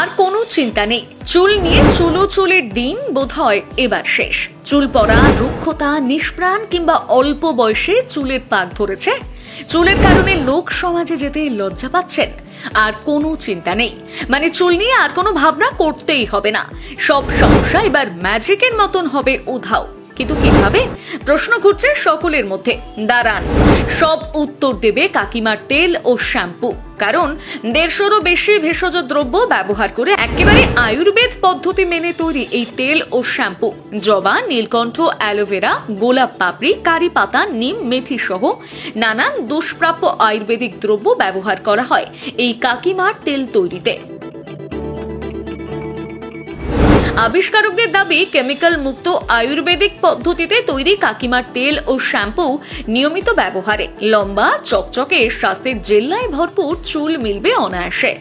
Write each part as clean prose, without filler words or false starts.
আর কোনো চিন্তা নেই, চুল নিয়ে চুলের দিন বোধহয় এবার শেষ। চুল পড়া, রুক্ষতা, নিষ্প্রাণ কিংবা অল্প বয়সে চুলের পাক ধরেছে, চুলের কারণে লোক সমাজে যেতে লজ্জা পাচ্ছেন, আর কোনো চিন্তা নেই, মানে চুল নিয়ে আর কোনো ভাবনা করতেই হবে না। সব সমস্যা এবার ম্যাজিকের মতন হবে উধাও। কিন্তু কিভাবে, প্রশ্ন ঘুরছে সকলের মধ্যে। দাঁড়ান, সব উত্তর দেবে কাকিমার তেল ও শ্যাম্পু। কারণ 150-রও বেশি ভেষজ দ্রব্য ব্যবহার করে একেবারে আয়ুর্বেদ পদ্ধতি মেনে তৈরি এই তেল ও শ্যাম্পু। জবা, নীলকণ্ঠ, অ্যালোভেরা, গোলাপ পাপড়ি, কারি পাতা, নিম, মেথি সহ নানান দুষ্প্রাপ্য আয়ুর্বেদিক দ্রব্য ব্যবহার করা হয় এই কাকিমার তেল তৈরিতে। আবিষ্কারকদের দাবি, কেমিক্যাল মুক্ত আয়ুর্বেদিক পদ্ধতিতে তৈরি কাকিমার তেল ও শ্যাম্পু নিয়মিত ব্যবহারে লম্বা, চকচকে, স্বাস্থ্যের জেল্লায় ভরপুর চুল মিলবে অনায়াসে।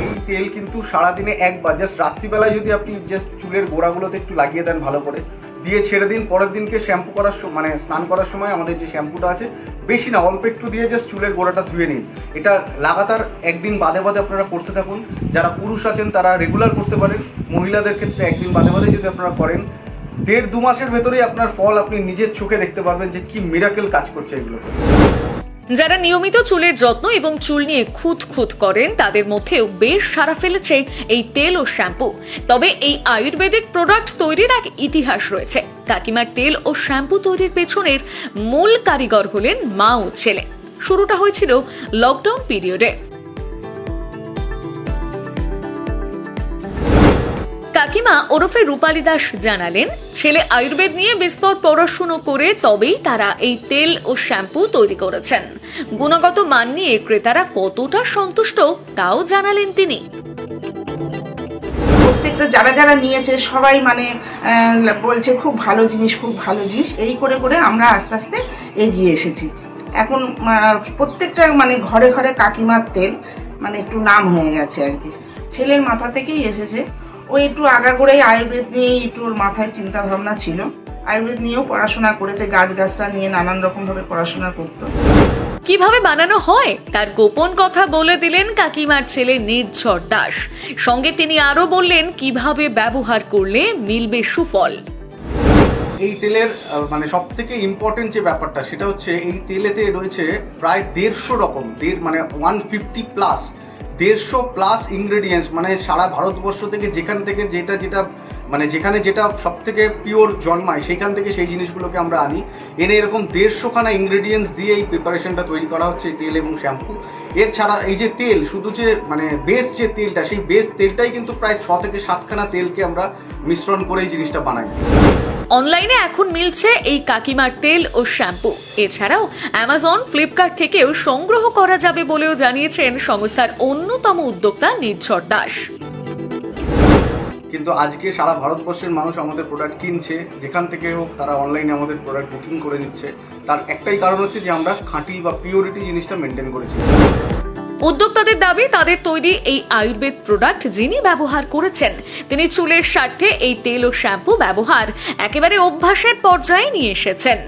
এই তেল কিন্তু সারাদিনে একবার, জাস্ট রাত্রিবেলায় যদি আপনি জাস্ট চুলের গোড়াগুলোতে একটু লাগিয়ে দেন ভালো করে, দিয়ে ছেড়ে দিন, পরের দিনকে শ্যাম্পু করার মানে স্নান করার সময় আমাদের যে শ্যাম্পুটা আছে, বেশি না অল্প একটু দিয়ে জাস্ট চুলের গোড়াটা ধুয়ে নিন। এটা লাগাতার একদিন বাদে বাদে আপনারা করতে থাকুন। যারা পুরুষ আছেন তারা রেগুলার করতে পারেন, মহিলাদের ক্ষেত্রে একদিন বাদে বাদে যদি আপনারা করেন, 1.5-2 মাসের ভেতরেই আপনার ফল আপনি নিজের চোখে দেখতে পারবেন যে কি মিরাকেল কাজ করছে এগুলো। যারা নিয়মিত চুলের যত্ন এবং চুল নিয়ে খুঁত করেন তাদের মধ্যেও বেশ সাড়া ফেলেছে এই তেল ও শ্যাম্পু। তবে এই আয়ুর্বেদিক প্রোডাক্ট তৈরির এক ইতিহাস রয়েছে। কাকিমার তেল ও শ্যাম্পু তৈরির পেছনের মূল কারিগর হলেন মা ও ছেলে। শুরুটা হয়েছিল লকডাউন পিরিয়ডে। কাকিমা ওরফে রূপালী দাস জানালেন, ছেলে আয়ুর্বেদ নিয়ে বিস্তর পড়াশুনো করে তবেই তারা এই তেল ও শ্যাম্পু তৈরি করেছেন। গুণগত মান নিয়ে ক্রেতারা কতটা সন্তুষ্ট তাও জানালেন তিনি। প্রত্যেকটা যারা নিয়েছে সবাই মানে বলছে খুব ভালো জিনিস, খুব ভালো জিনিস। এই করে করে আমরা আস্তে আস্তে এগিয়ে এসেছি। এখন প্রত্যেকটা মানে ঘরে ঘরে কাকিমার তেল মানে একটু নাম হয়ে গেছে আর কি। ছেলের মাথা থেকেই এসেছে। ও একটু আগাগোড়াই আয়ুর্বেদ নিয়ে একটু ওর মাথায় চিন্তা ভাবনা ছিল। আয়ুর্বেদ নিয়েও পড়াশোনা করেছে, গাছটা নিয়ে নানান রকম ভাবে পড়াশোনা করতো। কিভাবে বানানো হয় তার গোপন কথা বলে দিলেন কাকিমার ছেলে নির্ঝর দাস। সঙ্গে তিনি আরো বললেন কিভাবে ব্যবহার করলে মিলবে সুফল। এই তেলের মানে সব থেকে ইম্পর্টেন্ট যে ব্যাপারটা সেটা হচ্ছে, এই তেলেতে রয়েছে প্রায় 150 রকম, মানে 150+ ইনগ্রেডিয়েন্টস, মানে সারা ভারতবর্ষ থেকে যেখানে যেটা সব থেকে পিওর জন্মায় সেখান থেকে সেই জিনিসগুলোকে আমরা আনি, এনে এরকম 150খানা ইনগ্রেডিয়েন্টস দিয়ে এই প্রিপারেশনটা তৈরি করা হচ্ছে তেল এবং শ্যাম্পু। এর ছাড়া এই যে তেল, শুধু যে মানে বেস যে তেলটা, সেই বেস তেলটাই কিন্তু প্রায় 6 থেকে 7খানা তেলকে আমরা মিশ্রণ করে এই জিনিসটা বানাই। অনলাইনে এখন মিলছে এই কাকিমার তেল ও শ্যাম্পু। এছাড়াও অ্যামাজন, ফ্লিপকার্ট থেকেও সংগ্রহ করা যাবে বলেও জানিয়েছেন সংস্থার অন্যতম উদ্যোক্তা নির্ঝর দাস। কিন্তু আজকে সারা ভারতবর্ষের মানুষ আমাদের প্রোডাক্ট কিনছে, যেখান থেকে হোক তারা অনলাইনে আমাদের প্রোডাক্ট বুকিং করে নিচ্ছে। তার একটাই কারণ হচ্ছে যে আমরা খাঁটি বা পিওরিটি জিনিসটা মেনটেন করেছি। উদ্যোক্তাদের দাবি, তাদের তৈরি এই আয়ুর্বেদ প্রোডাক্ট যিনি ব্যবহার করেছেন তিনি চুলের স্বার্থে এই তেল ও শ্যাম্পু ব্যবহার একেবারে অভ্যাসের পর্যায়ে নিয়ে এসেছেন।